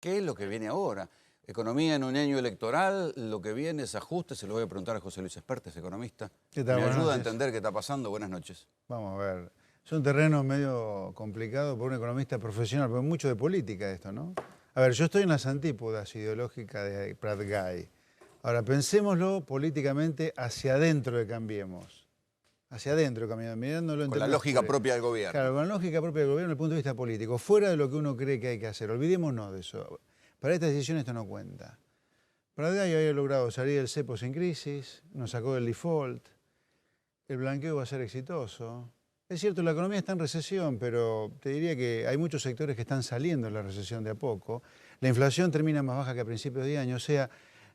¿Qué es lo que viene ahora? Economía en un año electoral, lo que viene es ajuste. Se lo voy a preguntar a José Luis Espertes, economista. ¿Qué tal? Me Buenas ayuda a noches. entender qué está pasando. Buenas noches. Vamos a ver. Es un terreno medio complicado por un economista profesional, porque hay mucho de política esto, ¿no? A ver, yo estoy en las antípodas ideológicas de Prat-Gay. Ahora, pensémoslo políticamente hacia adentro de Cambiemos. Hacia adentro de Cambiemos, mirándolo en Con la términos lógica puros. propia del gobierno. Claro, con la lógica propia del gobierno desde el punto de vista político, fuera de lo que uno cree que hay que hacer. Olvidémonos de eso. Para esta decisión esto no cuenta. Prat-Gay había logrado salir del cepo sin crisis, nos sacó del default, el blanqueo va a ser exitoso. Es cierto, la economía está en recesión, pero te diría que hay muchos sectores que están saliendo de la recesión de a poco. La inflación termina más baja que a principios de año, o sea,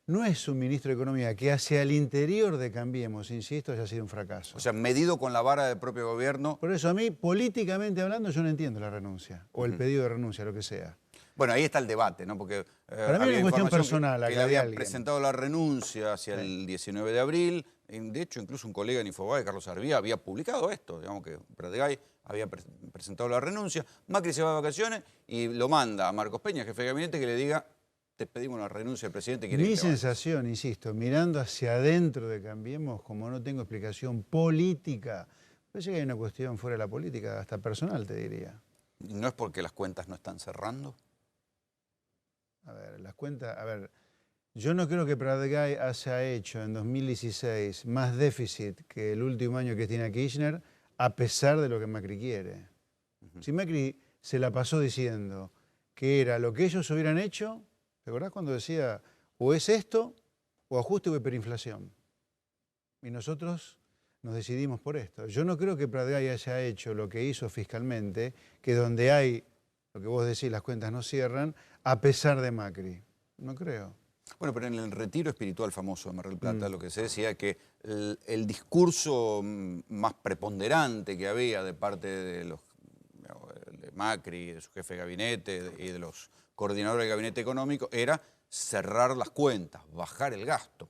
no es un ministro de Economía que hacia el interior de Cambiemos, insisto, haya sido un fracaso. O sea, medido con la vara del propio gobierno. Por eso a mí, políticamente hablando, yo no entiendo la renuncia, o el pedido de renuncia, lo que sea. Bueno, ahí está el debate, ¿no? Porque Para mí es una cuestión personal, que acá él había de alguien. presentado la renuncia hacia el 19 de abril. De hecho, incluso un colega en Infobae, Carlos Arbía, había publicado esto. Digamos que Prat-Gay había presentado la renuncia. Macri se va de vacaciones y lo manda a Marcos Peña, jefe de gabinete, que le diga: te pedimos la renuncia del presidente. Mi sensación, insisto, mirando hacia adentro de Cambiemos, como no tengo explicación política, parece que hay una cuestión fuera de la política, hasta personal, te diría. ¿No es porque las cuentas no están cerrando? A ver, las cuentas, yo no creo que Prat-Gay haya hecho en 2016 más déficit que el último año que tiene Kirchner, a pesar de lo que Macri quiere. Si Macri se la pasó diciendo que era lo que ellos hubieran hecho, ¿te acordás cuando decía o es esto o ajuste o hiperinflación? Y nosotros nos decidimos por esto. Yo no creo que Prat-Gay haya hecho lo que hizo fiscalmente, que donde hay, lo que vos decís, las cuentas no cierran, a pesar de Macri. No creo. Bueno, pero en el retiro espiritual famoso de Mar del Plata, lo que se decía que el discurso más preponderante que había de parte de Macri, de su jefe de gabinete y de los coordinadores del gabinete económico era cerrar las cuentas, bajar el gasto.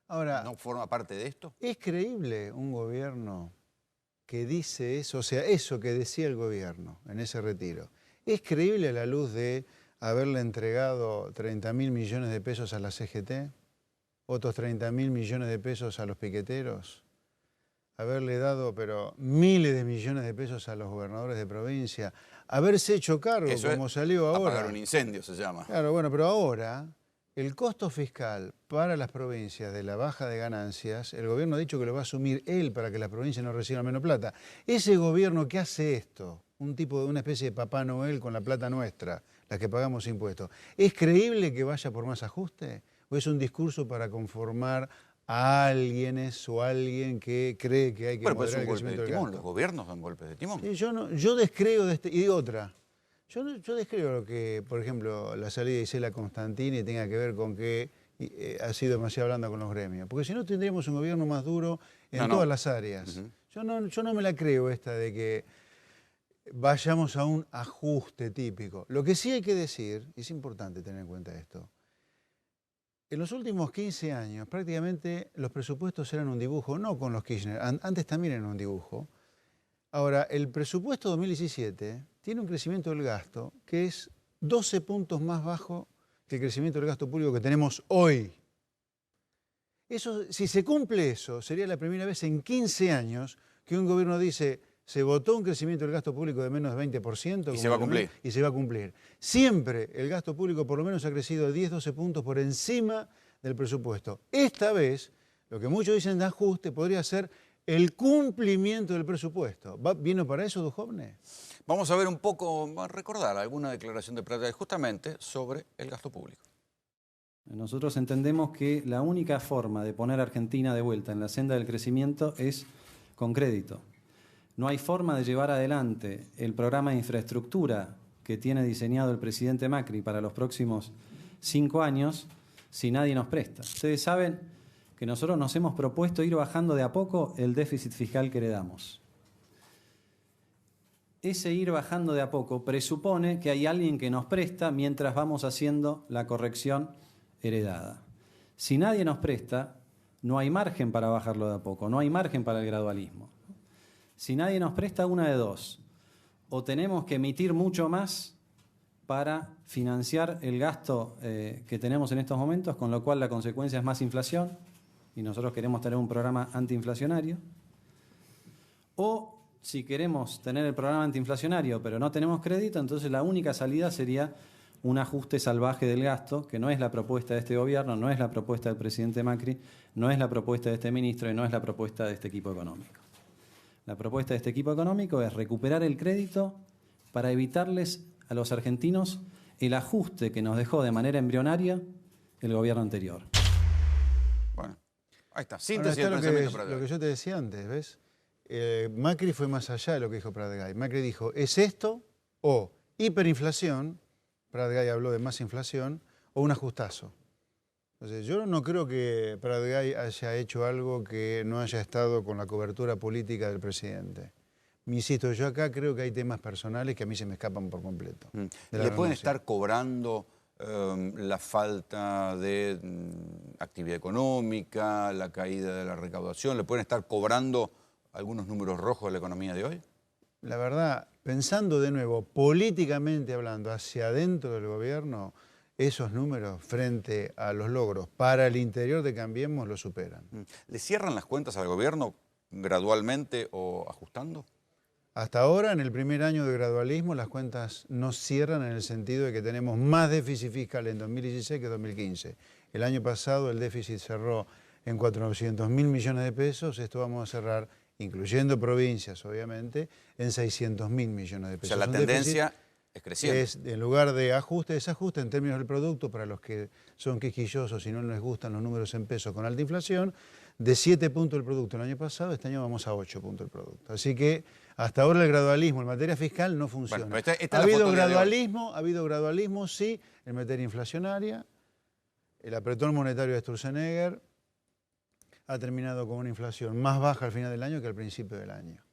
Ahora, ¿no forma parte de esto? ¿Es creíble un gobierno que dice eso, o sea, eso que decía el gobierno en ese retiro? ¿Es creíble a la luz de haberle entregado 30.000 millones de pesos a la CGT, otros 30.000 millones de pesos a los piqueteros, haberle dado, pero miles de millones de pesos a los gobernadores de provincia, haberse hecho cargo, Eso como salió ahora? Apagar un incendio se llama. Claro, bueno, pero ahora el costo fiscal para las provincias de la baja de ganancias, el gobierno ha dicho que lo va a asumir él para que las provincias no reciban menos plata. Ese gobierno que hace esto, una especie de Papá Noel con la plata nuestra, la que pagamos impuestos, ¿es creíble que vaya por más ajuste? ¿O es un discurso para conformar a alguienes o alguien que cree que hay que moderar el crecimiento del gasto? Los gobiernos dan golpes de timón. Sí, yo descreo de este, y digo otra. Yo descreo lo que, por ejemplo, la salida de Isela Constantini tenga que ver con que ha sido demasiado blanda con los gremios. Porque si no tendríamos un gobierno más duro en todas las áreas. Yo no me la creo esta de que vayamos a un ajuste típico. Lo que sí hay que decir, y es importante tener en cuenta esto, en los últimos 15 años prácticamente los presupuestos eran un dibujo, no con los Kirchner, antes también eran un dibujo. Ahora, el presupuesto 2017 tiene un crecimiento del gasto que es 12 puntos más bajo que el crecimiento del gasto público que tenemos hoy. Eso, si se cumple eso, sería la primera vez en 15 años que un gobierno dice, se votó un crecimiento del gasto público de menos de 20%. Y se va a cumplir. Y se va a cumplir. Siempre el gasto público por lo menos ha crecido 10-12 puntos por encima del presupuesto. Esta vez, lo que muchos dicen de ajuste podría ser el cumplimiento del presupuesto. ¿Vino para eso, Duhovne? Vamos a ver un poco, a recordar alguna declaración de Prat-Gay justamente sobre el gasto público. Nosotros entendemos que la única forma de poner a Argentina de vuelta en la senda del crecimiento es con crédito. No hay forma de llevar adelante el programa de infraestructura que tiene diseñado el presidente Macri para los próximos 5 años si nadie nos presta. Ustedes saben que nosotros nos hemos propuesto ir bajando de a poco el déficit fiscal que heredamos. Ese ir bajando de a poco presupone que hay alguien que nos presta mientras vamos haciendo la corrección heredada. Si nadie nos presta, no hay margen para bajarlo de a poco, no hay margen para el gradualismo. Si nadie nos presta, una de dos: o tenemos que emitir mucho más para financiar el gasto que tenemos en estos momentos, con lo cual la consecuencia es más inflación, y nosotros queremos tener un programa antiinflacionario. O si queremos tener el programa antiinflacionario pero no tenemos crédito, entonces la única salida sería un ajuste salvaje del gasto, que no es la propuesta de este gobierno, no es la propuesta del presidente Macri, no es la propuesta de este ministro y no es la propuesta de este equipo económico. La propuesta de este equipo económico es recuperar el crédito para evitarles a los argentinos el ajuste que nos dejó de manera embrionaria el gobierno anterior. Bueno, ahí está. Ahora Síntesis está del pensamiento para lo que yo te decía antes, ¿ves? Macri fue más allá de lo que dijo Pratgay. Macri dijo, ¿es esto o hiperinflación? Pratgay habló de más inflación, o un ajustazo. Entonces, yo no creo que Pratgay haya hecho algo que no haya estado con la cobertura política del presidente. Insisto, yo acá creo que hay temas personales que a mí se me escapan por completo. ¿Le pueden estar cobrando la falta de actividad económica, la caída de la recaudación? ¿Le pueden estar cobrando algunos números rojos de la economía de hoy? La verdad, pensando de nuevo, políticamente hablando, hacia adentro del gobierno, esos números frente a los logros para el interior de Cambiemos lo superan. ¿Le cierran las cuentas al gobierno gradualmente o ajustando? Hasta ahora, en el primer año de gradualismo, las cuentas no cierran en el sentido de que tenemos más déficit fiscal en 2016 que en 2015. El año pasado el déficit cerró en 400.000 millones de pesos, esto vamos a cerrar, incluyendo provincias obviamente, en 600.000 millones de pesos. O sea, la tendencia es creciente. Es, en lugar de ajuste, desajuste en términos del producto, para los que son quisquillosos y no les gustan los números en pesos con alta inflación, de 7 puntos el producto el año pasado, este año vamos a 8 puntos el producto. Así que hasta ahora el gradualismo en materia fiscal no funciona. Bueno, esta ha es habido gradualismo, sí, en materia inflacionaria. El apretón monetario de Sturzenegger ha terminado con una inflación más baja al final del año que al principio del año.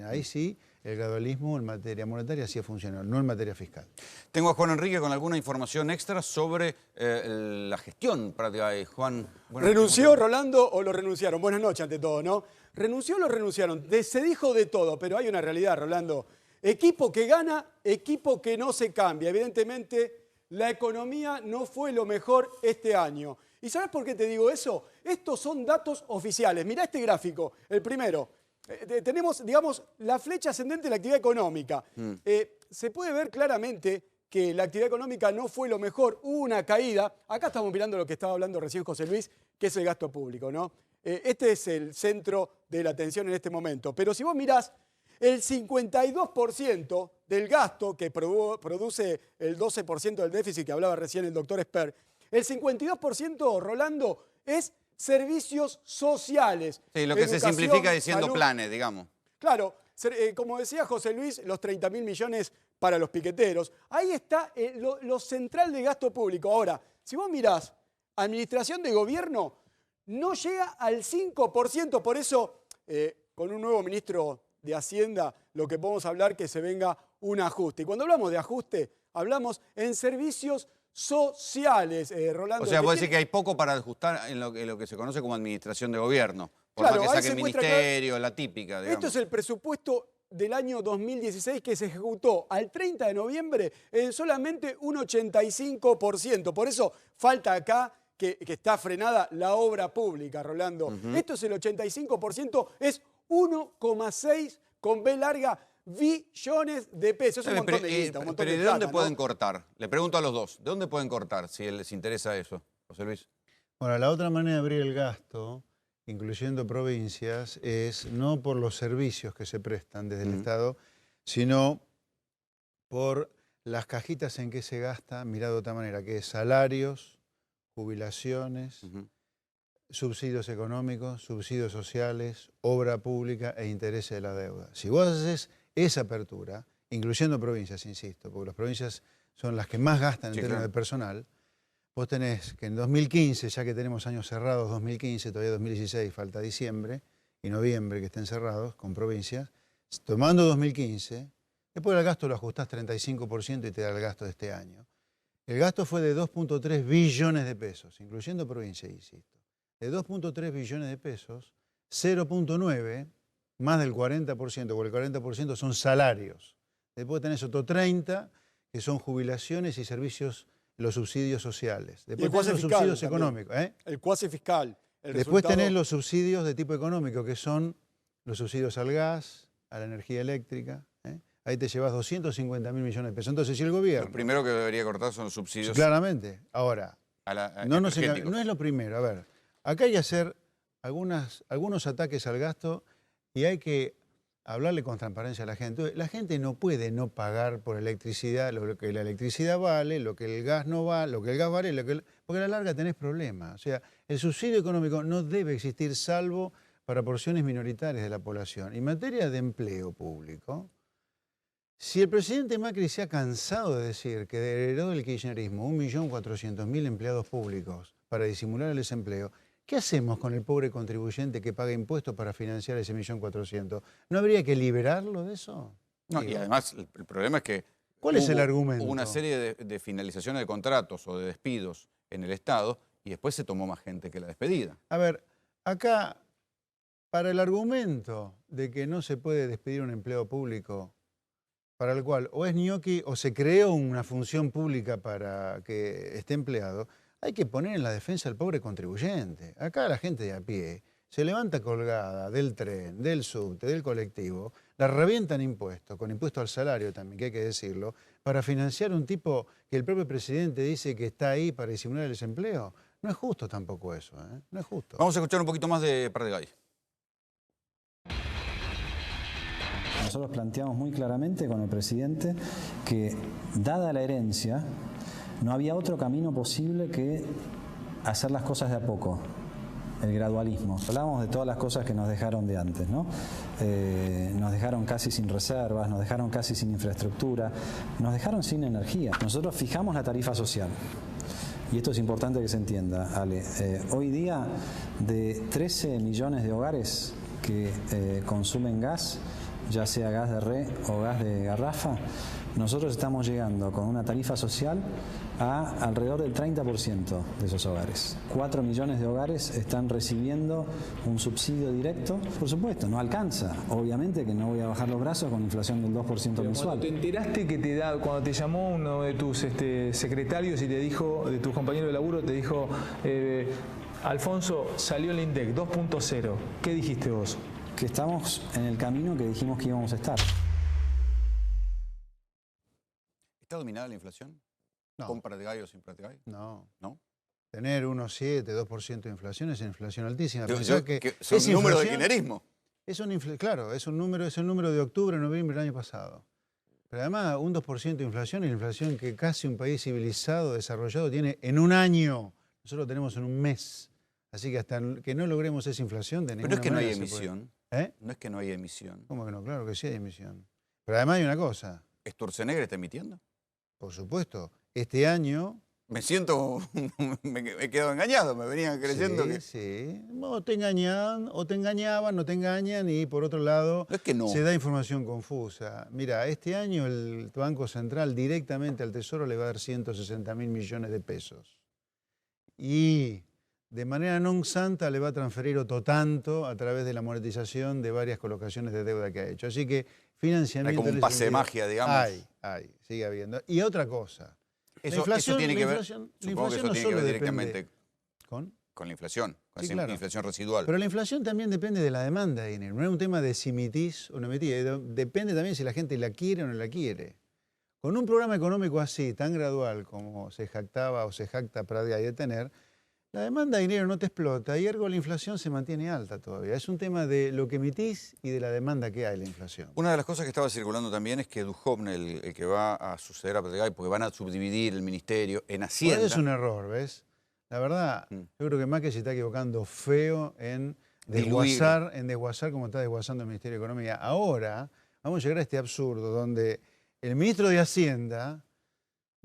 Ahí sí, el gradualismo en materia monetaria sí ha funcionado, no en materia fiscal. Tengo a Juan Enrique con alguna información extra sobre la gestión Pratgay. Juan, ¿Renunció Rolando o lo renunciaron? Buenas noches ante todo, ¿no? ¿Renunció o lo renunciaron? Se dijo de todo, pero hay una realidad, Rolando. Equipo que gana, equipo que no se cambia. Evidentemente, la economía no fue lo mejor este año. ¿Y sabes por qué te digo eso? Estos son datos oficiales. Mirá este gráfico, el primero. Tenemos, digamos, la flecha ascendente de la actividad económica. Se puede ver claramente que la actividad económica no fue lo mejor, hubo una caída. Acá estamos mirando lo que estaba hablando recién José Luis, que es el gasto público, ¿no? Este es el centro de la atención en este momento. Pero si vos mirás, el 52% del gasto que produce el 12% del déficit que hablaba recién el doctor Esper, el 52%, Rolando, es servicios sociales. Sí, lo que se simplifica diciendo salud, planes, digamos. Claro, como decía José Luis, los 30.000 millones para los piqueteros. Ahí está lo central de gasto público. Ahora, si vos mirás, administración de gobierno no llega al 5%. Por eso, con un nuevo ministro de Hacienda, lo que podemos hablar que se venga un ajuste. Y cuando hablamos de ajuste, hablamos en servicios sociales, Rolando. O sea, vos decís que hay poco para ajustar en lo que se conoce como administración de gobierno. Por claro, más que saque el ministerio, la típica, digamos. Esto es el presupuesto del año 2016 que se ejecutó al 30 de noviembre en solamente un 85%. Por eso falta acá que está frenada la obra pública, Rolando. Esto es el 85%, es 1,6 con B larga billones de pesos. Es un montón de guita, un montón de plata, ¿de dónde pueden ¿no? cortar? Le pregunto a los dos. ¿De dónde pueden cortar si les interesa eso, José Luis? Bueno, la otra manera de abrir el gasto, incluyendo provincias, es no por los servicios que se prestan desde el Estado, sino por las cajitas en que se gasta, mirado de otra manera, que es salarios, jubilaciones, subsidios económicos, subsidios sociales, obra pública e intereses de la deuda. Si vos haces esa apertura, incluyendo provincias, insisto, porque las provincias son las que más gastan en términos de personal, vos tenés que en 2015, ya que tenemos años cerrados, 2015, todavía 2016, falta diciembre y noviembre que estén cerrados con provincias, tomando 2015, después del gasto lo ajustás 35% y te da el gasto de este año. El gasto fue de 2.3 billones de pesos, incluyendo provincias, insisto. De 2.3 billones de pesos, 0.9, más del 40%, porque el 40% son salarios. Después tenés otro 30%, que son jubilaciones y servicios, los subsidios sociales. Y el Después cuasi tenés los fiscal subsidios también. económicos. El cuasi fiscal. Después tenés los subsidios de tipo económico, que son los subsidios al gas, a la energía eléctrica. Ahí te llevas 250.000 millones de pesos. Entonces, si el gobierno... Lo primero que debería cortar son los subsidios Claramente. Ahora, no energéticos. es lo primero. A ver, acá hay que hacer algunos ataques al gasto y hay que hablarle con transparencia a la gente. La gente no puede no pagar por electricidad lo que la electricidad vale, lo que el gas no vale, lo que el gas vale, porque a la larga tenés problemas. O sea, el subsidio económico no debe existir salvo para porciones minoritarias de la población. En materia de empleo público, si el presidente Macri se ha cansado de decir que heredó del kirchnerismo 1.400.000 empleados públicos para disimular el desempleo, ¿qué hacemos con el pobre contribuyente que paga impuestos para financiar ese 1.400.000? ¿No habría que liberarlo de eso? No, y además el problema es que ¿cuál es el argumento? hubo una serie de finalizaciones de contratos o de despidos en el Estado y después se tomó más gente que la despedida. A ver, acá, para el argumento de que no se puede despedir un empleo público, para el cual o es ñoqui o se creó una función pública para que esté empleado, hay que poner en la defensa al pobre contribuyente. Acá la gente de a pie se levanta colgada del tren, del subte, del colectivo, la revientan impuestos, con impuesto al salario también, que hay que decirlo, para financiar un tipo que el propio presidente dice que está ahí para disimular el desempleo. No es justo tampoco eso, ¿eh? No es justo. Vamos a escuchar un poquito más de Pratgay. Nosotros planteamos muy claramente con el presidente que, dada la herencia, no había otro camino posible que hacer las cosas de a poco, el gradualismo. Hablamos de todas las cosas que nos dejaron de antes, ¿no? Nos dejaron casi sin reservas, nos dejaron casi sin infraestructura, nos dejaron sin energía. Nosotros fijamos la tarifa social. Y esto es importante que se entienda, Ale. Hoy día, de 13 millones de hogares que consumen gas, ya sea gas de red o gas de garrafa, nosotros estamos llegando con una tarifa social a alrededor del 30% de esos hogares. 4 millones de hogares están recibiendo un subsidio directo. Por supuesto, no alcanza. Obviamente que no voy a bajar los brazos con inflación del 2% mensual. Cuando te enteraste que cuando te llamó uno de tus secretarios y te dijo, de tus compañeros de laburo, te dijo, Alfonso, salió el INDEC 2.0, ¿qué dijiste vos? Que estamos en el camino que dijimos que íbamos a estar. ¿Está dominada la inflación? No. ¿Con Pratgay o sin Pratgay? No. ¿No? Tener 1,7, 2% de inflación es inflación altísima. Que Es son números de inflación, kirchnerismo. claro, es el número de octubre, noviembre del año pasado. Pero además, un 2% de inflación es la inflación que casi un país civilizado, desarrollado, tiene en un año. Nosotros lo tenemos en un mes. Así que hasta que no logremos esa inflación de ninguna Pero es que no hay manera se puede. emisión. No es que no hay emisión. ¿Cómo que no? Claro que sí hay emisión. Pero además hay una cosa, ¿Sturzenegger está emitiendo? por supuesto, este año... Me siento, me he quedado engañado, me venían creyendo que... Sí, o te engañaban, no te engañan y por otro lado No es que no. se da información confusa. Mira, este año el Banco Central directamente al Tesoro le va a dar 160.000 millones de pesos. Y de manera non santa le va a transferir otro tanto a través de la monetización de varias colocaciones de deuda que ha hecho. Así que financiamiento... Hay como un pase de magia, digamos. Sigue habiendo. Y otra cosa. Eso tiene que ver, supongo que eso tiene que ver directamente con la inflación, con Sí, esa claro. inflación residual. Pero la inflación también depende de la demanda de dinero. No es un tema de si emitís o no emitís. Depende también si la gente la quiere o no la quiere. Con un programa económico así, tan gradual como se jactaba o se jacta Pratgay de tener, la demanda de dinero no te explota y ergo la inflación se mantiene alta todavía. Es un tema de lo que emitís y de la demanda que hay la inflación. Una de las cosas que estaba circulando también es que Duhovne, el que va a suceder a Pratgay, porque van a subdividir el ministerio en Hacienda. Bueno, es un error, ¿ves? La verdad, yo creo que Macri se está equivocando feo en desguazar como está desguazando el Ministerio de Economía. Ahora vamos a llegar a este absurdo donde el ministro de Hacienda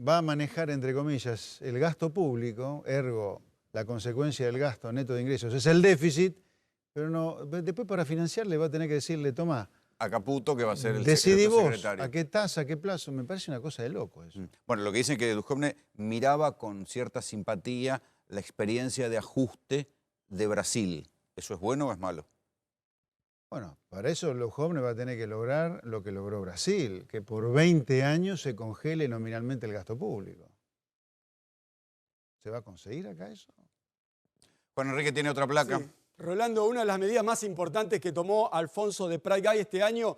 va a manejar, entre comillas, el gasto público, ergo la consecuencia del gasto neto de ingresos es el déficit, pero no, después para financiarle va a tener que decirle, tomá, A Caputo, que va a ser el decidí vos secretario. a qué tasa, a qué plazo. Me parece una cosa de loco eso. Bueno, lo que dicen que Duhovne miraba con cierta simpatía la experiencia de ajuste de Brasil. ¿Eso es bueno o es malo? Bueno, para eso los jóvenes van a tener que lograr lo que logró Brasil, que por 20 años se congele nominalmente el gasto público. ¿Se va a conseguir acá eso? Juan Enrique tiene otra placa. Sí. Rolando, una de las medidas más importantes que tomó Alfonso de Prat-Gay este año,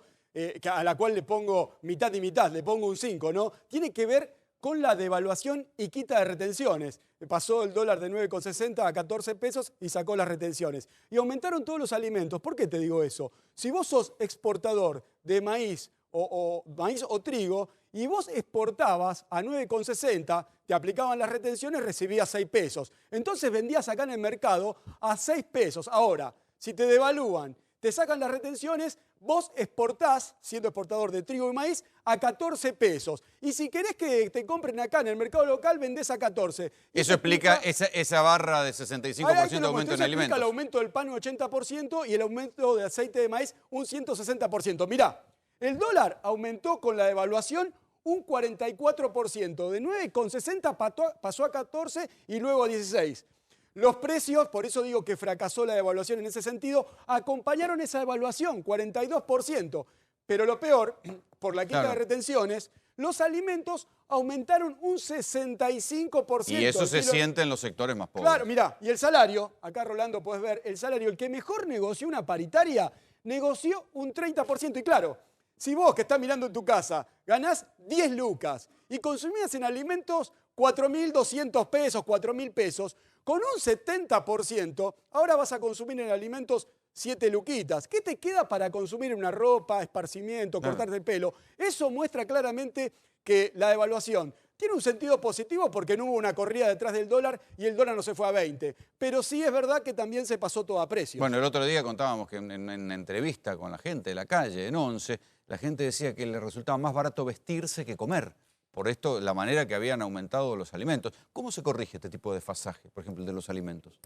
a la cual le pongo mitad y mitad, le pongo un 5, ¿no? Tiene que ver con la devaluación y quita de retenciones. Pasó el dólar de 9,60 a 14 pesos y sacó las retenciones. Y aumentaron todos los alimentos. ¿Por qué te digo eso? Si vos sos exportador de maíz o trigo y vos exportabas a 9,60, te aplicaban las retenciones, recibías 6 pesos. Entonces vendías acá en el mercado a 6 pesos. Ahora, si te devalúan, te sacan las retenciones, vos exportás, siendo exportador de trigo y maíz, a 14 pesos. Y si querés que te compren acá en el mercado local, vendés a 14. Eso explica esa barra de 65% de aumento en alimentos. Explica el aumento del pan un 80% y el aumento de aceite de maíz un 160%. Mirá, el dólar aumentó con la devaluación un 44%. De 9,60 pasó a 14 y luego a 16. Los precios, por eso digo que fracasó la devaluación en ese sentido, acompañaron esa devaluación, 42%. Pero lo peor, por la quita de retenciones, los alimentos aumentaron un 65%. Y eso se siente en los sectores más pobres. Claro, mirá, y el salario, acá Rolando podés ver, el salario, el que mejor negoció una paritaria, negoció un 30%. Y claro, si vos que estás mirando en tu casa ganás 10 lucas y consumías en alimentos 4.200 pesos, 4.000 pesos, con un 70%, ahora vas a consumir en alimentos 7 luquitas. ¿Qué te queda para consumir una ropa, esparcimiento, cortarte el pelo? Eso muestra claramente que la devaluación tiene un sentido positivo porque no hubo una corrida detrás del dólar y el dólar no se fue a 20. Pero sí es verdad que también se pasó todo a precios. Bueno, el otro día contábamos que en entrevista con la gente de la calle, en 11, la gente decía que le resultaba más barato vestirse que comer. Por esto, la manera que habían aumentado los alimentos. ¿Cómo se corrige este tipo de desfasaje, por ejemplo, el de los alimentos?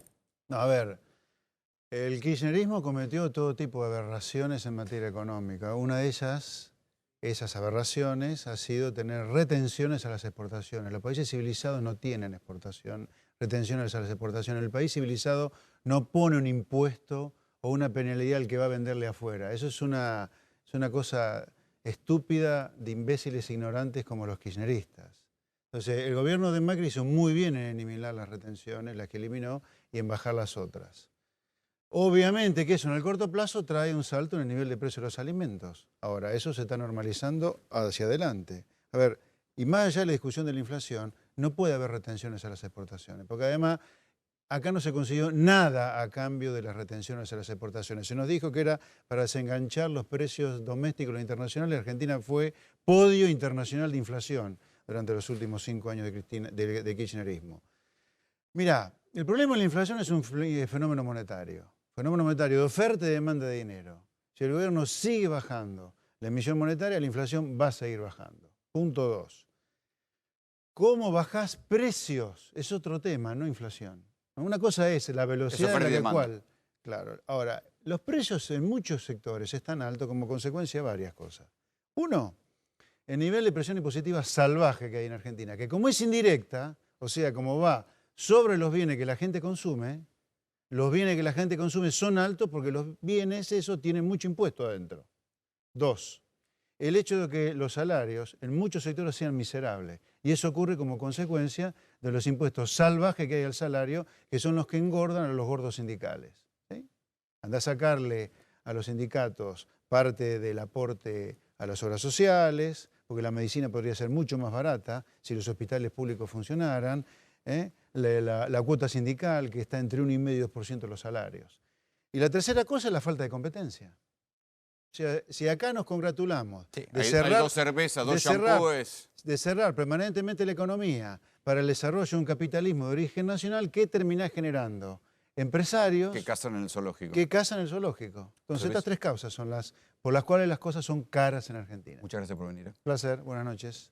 No, a ver, el kirchnerismo cometió todo tipo de aberraciones en materia económica. Una de esas aberraciones ha sido tener retenciones a las exportaciones. Los países civilizados no tienen retenciones a las exportaciones. El país civilizado no pone un impuesto o una penalidad al que va a venderle afuera. Eso es una cosa estúpida de imbéciles ignorantes como los kirchneristas. Entonces, el gobierno de Macri hizo muy bien en eliminar las retenciones, las que eliminó, y en bajar las otras. Obviamente que eso en el corto plazo trae un salto en el nivel de precio de los alimentos. Ahora, eso se está normalizando hacia adelante. A ver, y más allá de la discusión de la inflación, no puede haber retenciones a las exportaciones, porque además acá no se consiguió nada a cambio de las retenciones a las exportaciones. Se nos dijo que era para desenganchar los precios domésticos e internacionales. Argentina fue podio internacional de inflación durante los últimos 5 años de kirchnerismo. Mirá, el problema de la inflación es un fenómeno monetario. Fenómeno monetario de oferta y demanda de dinero. Si el gobierno sigue bajando la emisión monetaria, la inflación va a seguir bajando. Punto 2. ¿Cómo bajás precios? Es otro tema, no inflación. Una cosa es la velocidad en la cual... Claro. Ahora, los precios en muchos sectores están altos como consecuencia de varias cosas. Uno, el nivel de presión impositiva salvaje que hay en Argentina, que como es indirecta, o sea, como va sobre los bienes que la gente consume, los bienes que la gente consume son altos porque los bienes, eso, tienen mucho impuesto adentro. 2, el hecho de que los salarios en muchos sectores sean miserables. Y eso ocurre como consecuencia de los impuestos salvajes que hay al salario, que son los que engordan a los gordos sindicales. ¿Sí? Anda a sacarle a los sindicatos parte del aporte a las obras sociales, porque la medicina podría ser mucho más barata si los hospitales públicos funcionaran, la cuota sindical, que está entre 1,5 y 2% de los salarios. Y la tercera cosa es la falta de competencia. O sea, si acá nos congratulamos de cerrar, hay 2 cervezas, 2 shampoos. De cerrar permanentemente la economía para el desarrollo de un capitalismo de origen nacional, ¿qué termina generando? Empresarios que cazan en el zoológico. Entonces, estas 3 causas son las por las cuales las cosas son caras en Argentina. Muchas gracias por venir. Placer, buenas noches.